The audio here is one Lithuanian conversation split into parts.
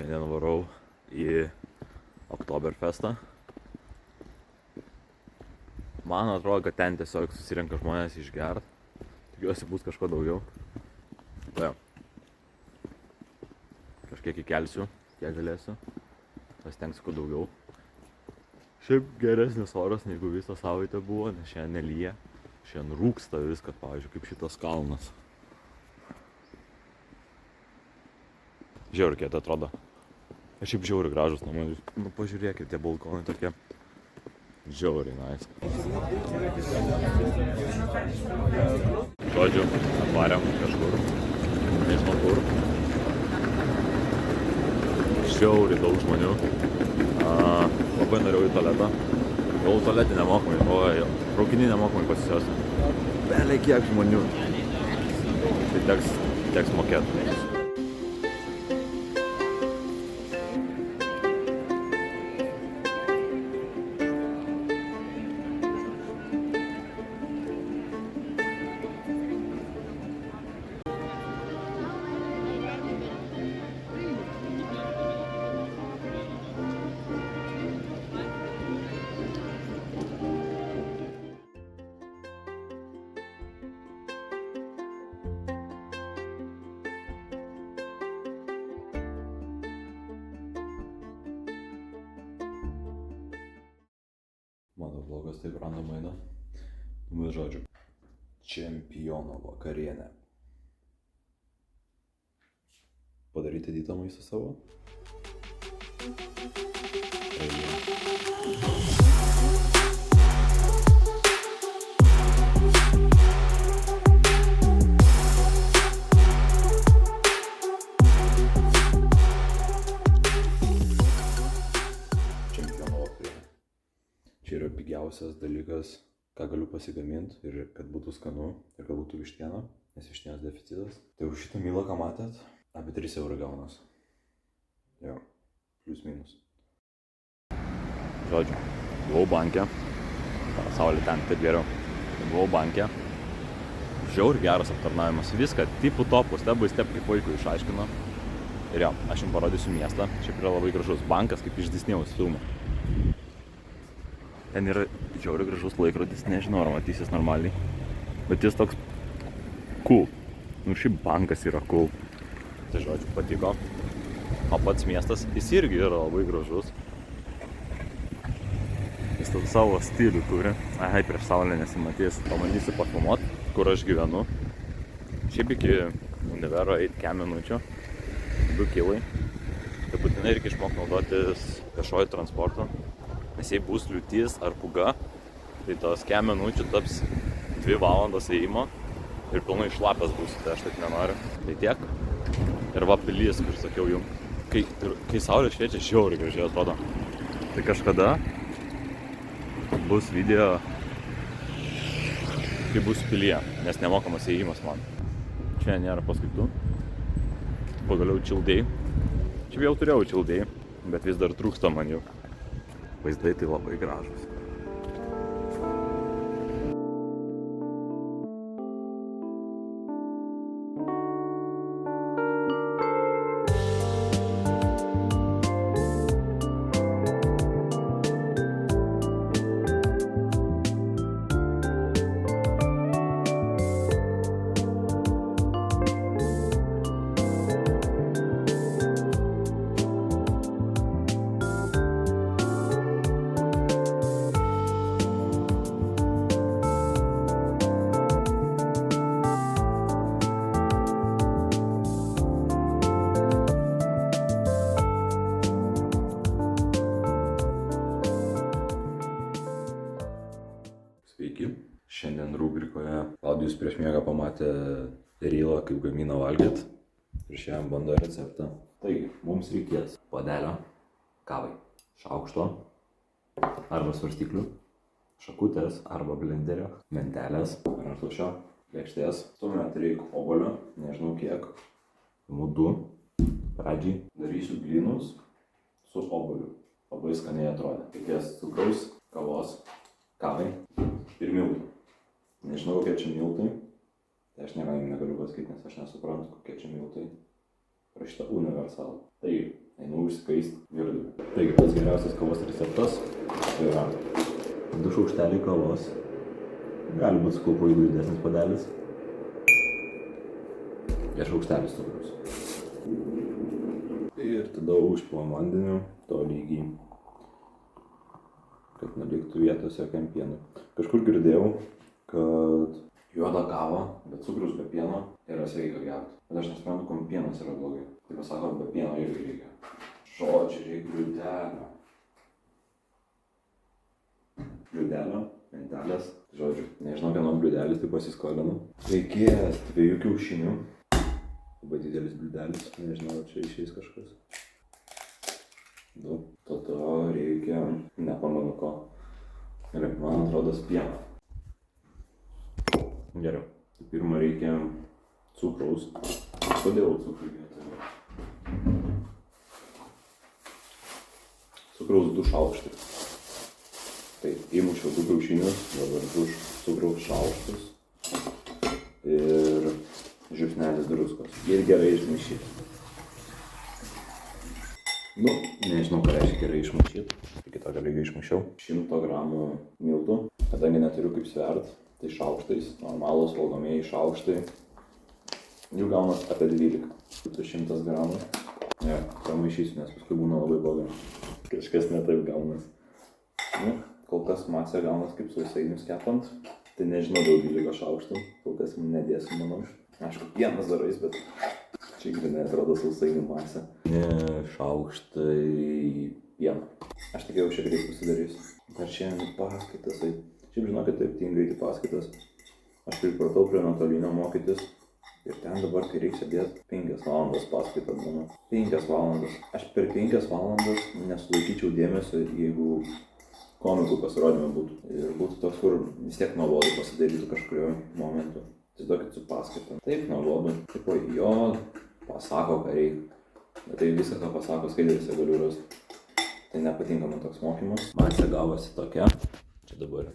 Šiandien varau į Oktoberfestą. Man atrodo, kad ten tiesiog susirenka žmonės išgert. Tikiuosi bus kažko daugiau. Tai kažkiek įkelsiu, kiek galėsiu. Pasitengsiu kuo daugiau. Šiaip geresnis oras negu visą savaitę buvo, nes šiandien nelyja. Šiandien rūksta viskas, pavyzdžiui, kaip šitas kalnas. Žiauriai kiek atrodo. Ir šiaip žiauriai gražus namai. Nu, pažiūrėkit, tie balkonai tokie žiauriai nice. Žodžiu, atvarėm kažkur. Nežinau kur. Žiauriai daug žmonių. Labai norėjau į tualetą. Gal tualetį nemokamai, traukinį nemokamai pasisiosiu. Beliai kiek žmonių. Tai teks mokėti. Mano vlogas taip random eina. Bet žodžiu, čempiono vakarienė. Padaryti dytą maistą savo. Čia yra pigiausias dalykas, ką galiu pasigaminti ir kad būtų skanu ir kad būtų vištiena, nes vištienos deficitas. Tai už šitą mylą, ką matėt, apie 3 eurų gaunas. Jo, plius minus. Žodžiu, buvau banke, saulė ten taip geriau. Buvau banke, žiauriai geras aptarnavimas, viską tipų topų, step by step kaip vaikų išaiškino. Ir jo, aš jums parodysiu miestą, šiaip yra labai gražus bankas, kaip iš Disnėjaus filmo. Ten yra žiauriai gražus laikrodis, nežinau ar matysis normaliai, bet jis toks cool. Nu šiaip bankas yra cool. Tai žodžiu, patiko. O pats miestas, jis irgi yra labai gražus. Jis savo stilių turi. Ai, prieš saulę nesimatys. Pabandysiu pafilmuot, kur aš gyvenu. Šiaip iki univero eit kem minučių. 2 kilai. Tai būtinai reikia išmok naudotis viešuoju transportu. Nes jei bus liūtis ar pūga, tai tos kem minučių taps 2 valandos ėjimo ir pilnai šlapias bus, tai aš taip nenoriu. Tai tiek. Ir va pilis, kur sakiau jums, kai saulė šviečia, žiauriai gražiai atrodo. Tai kažkada bus video, kai bus pilyje, nes nemokamas ėjimas man. Čia nėra paskaitų. Pagaliau chill day. Čia jau turėjau chill day, bet vis dar trūksta man jau. Vaizdai tai labai gražus. Sveiki. Šiandien rubrikoje Klaudijus prieš miegą pamatė rylą, kaip gamina valgyt. Ir šiandien bando receptą. Taigi, mums reikės puodelio kavai, šaukšto arba svarstyklių, šakutės arba blenderio, mentelės, rankšluosčio, lėkštės. Tuomet reikia obuolio, nežinau kiek, imu 2. Pradžiai darysiu blynus su obuoliu. Labai skaniai atrodė. Reikės cukraus, kavos, kavai ir miltų. Nežinau, kokie čia miltai. Tai aš negaliu pasakyti, nes aš nesuprantu, kokie čia miltai. Parašyta universal. Tai einu užsikaist virdų. Taigi, pats geriausias kavos receptas tai yra 2 šaukšteliai kavos. Gali būti su kulkoidu didesnis puodelis. Ir šaukštelis cukraus. Ir tada užpilam vandeniu to lygiai, kad neliktų vietos jokiam pienui. Kažkur girdėjau, kad juodą kavą, be cukrus, be pieno yra sveika gerti. Bet aš nesuprantu, kam pienas yra blogai. Tai pasako, be pieno irgi reikia. Žodžiu, reikia bliūdelio. Bliūdelio, mentelės. Žodžiu, nežinau, kieno bliūdelis, tai pasiskolinu. Reikės 2 kiaušinių. Labai didelis bliūdelis, nežinau, čia išeis kažkas. 2. Tada reikia, nepamenu ko. Gerai, man atrodo pieno. Geriau. Tai pirma reikia cukraus. Kodėl cukrų vietoje? Cukraus 2 šaukštai. Tai įmušiau 2 kiaušinius, dabar 2 cukraus šaukštus. Ir žiupsnelis druskos. Ir gerai išmaišyti. Nežinau, ką reiškia gerai išmaišyti. Iki tokio lygio išmaišiau. 100 gramų miltų. Kadangi neturiu kaip svert, tai šaukštais. Normalūs valgomieji šaukštai. Jų gaunas apie 12. 100 gramų. Ne, pamaišysiu, nes paskui būna labai blogai. Kažkas ne taip gaunas. Kol kas masė gaunas kaip sausainius kepant. Tai nežinau dėl 12 šaukštų. Kol kas nedėsiu, manau. Aišku, pienas darais, bet čia grinai atrodo sausainių masė. Šaukštai pieno. Aš tikėjau šiek tiek pasidarysiu. Dar šiandien paskaitas. Šiaip žinokit, taip tinga eiti paskaitas. Aš pripratau prie nuotolinio mokytis. Ir ten dabar, kai reikia sėdėti 5 valandas paskaitą būna. 5 valandas. Aš per 5 valandas nesulaikyčiau dėmesio, jeigu komikų pasirodymai būtų. Ir būtų toks, kur vis tiek nuobodu pasidarytų kažkurio momentu. Įsivaizduokit su paskaita. Taip, nuobodu. Tipo, jo, pasako, ką reikia. Bet tai viską, ką pasako, skaidrėse galiu rasti. Tai nepatinka man toks mokymas. Masė gavosi tokia. Čia dabar.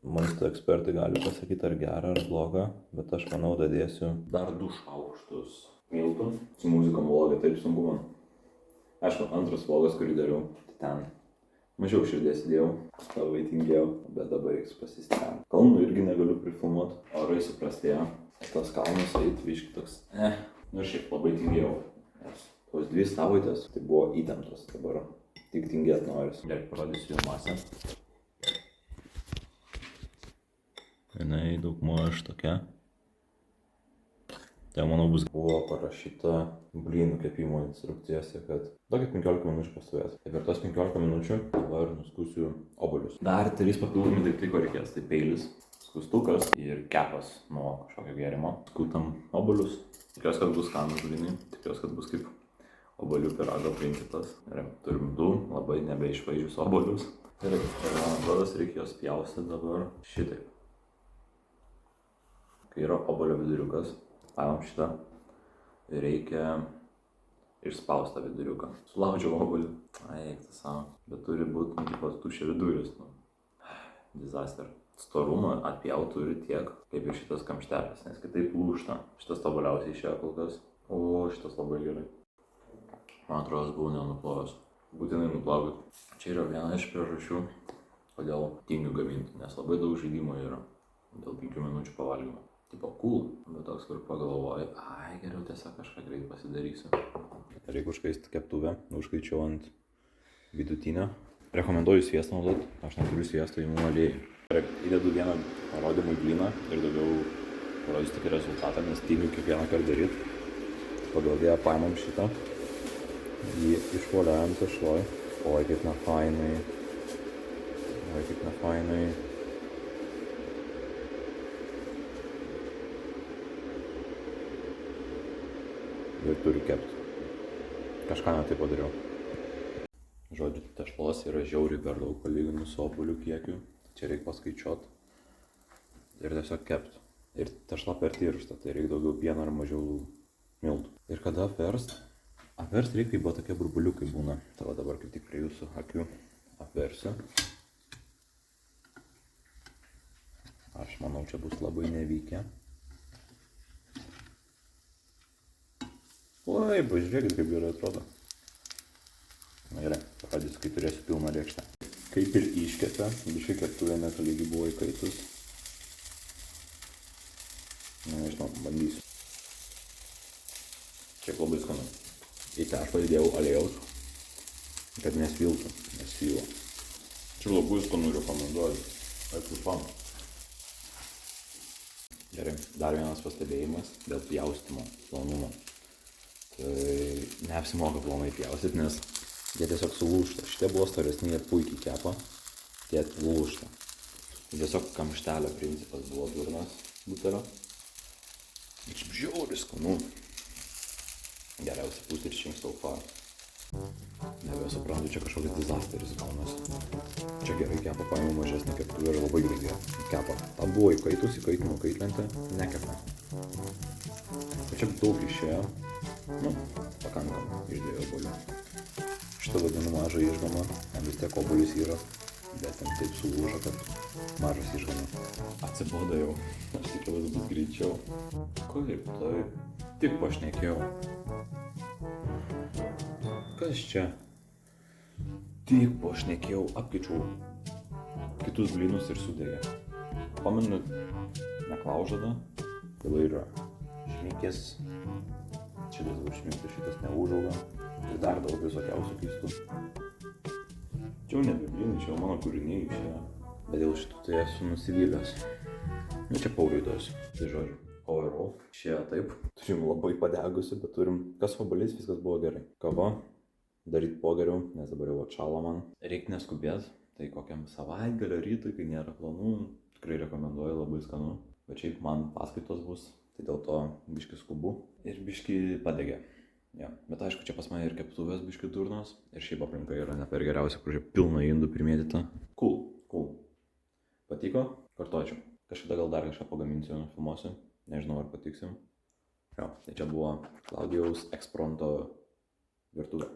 Maisto ekspertai gali pasakyti, ar gerą, ar blogą. Bet aš manau, dadėsiu dar 2 šaukštus miltų. Su muzika vlogė taip sunku man. Aišku, antras vlogas, kurį dariau, tai ten mažiau širdies įdėjau, labai tingėjau, bet dabar reiks pasistengti. Kalnų irgi negaliu prifilmuoti, orai suprastėjo. Tas kalnas eit viški toks, nu ir šiaip labai tingėjau. Nes tos 2 savaitės tai buvo įtemptos, dabar tik tingėt noris. Gerai, parodysiu jų masę. Jinai daugmaž tokia. Tai manau buvo parašyta blynų kepimo instrukcijose, kad duokit 15 minučių pastovės. Ir per tos 15 minučių dabar nuskusiu obuolius. Dar 3 papildomi daiktai, ko reikės. Tai peilis, skustukas ir kepas nuo kažkokio gėrimo. Skutam obuolius. Tikiuosi, kad bus skanūs blynai. Tikiuosi, kad bus kaip obuolių pyrago principas. Turim 2 labai nebeišvaizdžius obuolius. Ir man atrodo, reikia juos pjaustyti dabar šitaip. Kai yra obuolio viduriukas, paimam šitą ir reikia išspaustą viduriuką. Sulaužiau obuolį. Eik tas savo. Bet turi būti tuščia viduris. Disaster. Storumą atpjaut turi tiek, kaip ir šitas kamštelis, nes kitaip lūžta. Šitas tobuliausiai išėjo kol kas. O šitas labai gerai. Man atrodo, buvau nenuplovęs. Būtinai nuplaukit. Čia yra viena iš priežasčių, kodėl tingiu gaminti, nes labai daug žaidimų yra dėl 5 minučių pavalgymo. Tipo cool, bet toks, kur pagalvoju, geriau tiesiog kažką greit pasidarysiu. Reikia užkaisti keptuvę, užkaičiau ant vidutinio. Rekomenduoju sviestą naudoti, aš neturiu sviesto imu aliejų. Įdedu vieną parodymą į blyną ir daugiau parodysiu tokį rezultatą, nes tingiu kiekvieną kartą daryti. Pagal ją paimam šitą, jį išvoliuojam tešloj. Oi, kaip nefainai. Oi, kaip nefainai. Ir turiu kepti. Kažką ne taip padariau. Žodžiu, tešlos yra žiauriai per daug palyginus su obuolių kiekiu. Čia reikia paskaičiuoti ir tiesiog kepti. Ir tešla per tiršta, tai reikia daugiau pieno ar mažiau miltų. Ir kada apverst? Apverst reikia, kai buvo tokie burbuliukai būna. Tai va dabar kaip tik prie jūsų akių apversiu. Aš manau, čia bus labai nevykę. Oi, pažiūrėkit, kaip gerai atrodo. Na gerai, parodysiu, kai turėsiu pilną lėkštę. Kaip ir iškepė, biškai keptuvė netolygiai buvo įkaitus. Na, nežinau, bandysiu. Šiaip labai skanu. Į tešlą įdėjau aliejaus, kad nesviltų, nesvylo. Čia labai skanu, rekomenduoju. Ačiū fan. Gerai, dar vienas pastebėjimas dėl pjaustimo plonumo. Tai neapsimoka plonai pjaustyti, nes jie tiesiog sulūžta. Šitie buvo storesni, jie puikiai kepa, tie lūžta. Tai tiesiog kamštelio principas buvo durnas butelio. Ir žiauriai skanu. Geriausia pusryčiams so far. Nebesuprantu, čia kažkoks dizasteris gaunasi. Čia gerai kepa, paimu mažesnį keptuvę ir labai gerai kepa. Tam buvo įkaitus, įkaitino kaitlentę, nekepa. Čia daug išėjo. Nu, pakankamai išdėjau obuolių. Šitą vadinu mažą išgamą, vis tiek obuolis yra, bet ten taip sulūžo, kad mažas išgama. Atsibodo jau, aš tikėjausi bus greičiau. Kaip tai? Tik pašnekėjau. Kas čia? Tik pašnekėjau, apkeičiau kitus blynus ir sudegė. Pamenu, neklaužada, dabar yra šmikės. Šitas dabar šmiktas, šitas neužauga. Ir dar daug visokiausių keistų. Čia jau nebe blynai, čia jau mano kūriniai išėjo. Bet dėl šitų tai esu nusivylęs. Nu čia paurai duosiu. Tai žodžiu, overall išėjo taip. Turim labai padegusi, bet turim kas obuolys, viskas buvo gerai. Kava, daryt po geriau, nes dabar jau atšalo man. Reik neskubėt, tai kokiam savaitgalio rytui, kai nėra planų, tikrai rekomenduoju, labai skanu. Bet šiaip man paskaitos bus, tai dėl to biški skubu ir biški padegė. Ja, bet aišku, čia pas mane ir keptuvės biški durnos ir šiaip aplinka yra ne per geriausia, kur čia pilna indų primėtyta. Cool. Patiko? Kartočiau. Kažkada gal dar kažką pagaminsiu, filmuosiu. Nežinau, ar patiksim. Jo, tai čia buvo Klaudijaus ekspromto virtuvė.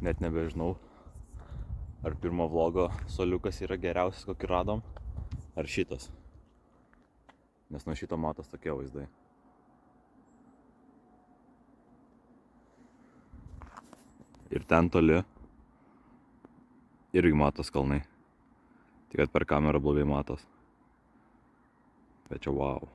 Net nebežinau, ar pirmo vlogo soliukas yra geriausias, kokį radom, ar šitas. Nes nuo šito matos tokie vaizdai. Ir ten toli irgi matos kalnai. Tik kad per kamerą blogai matos. Bet čia wow.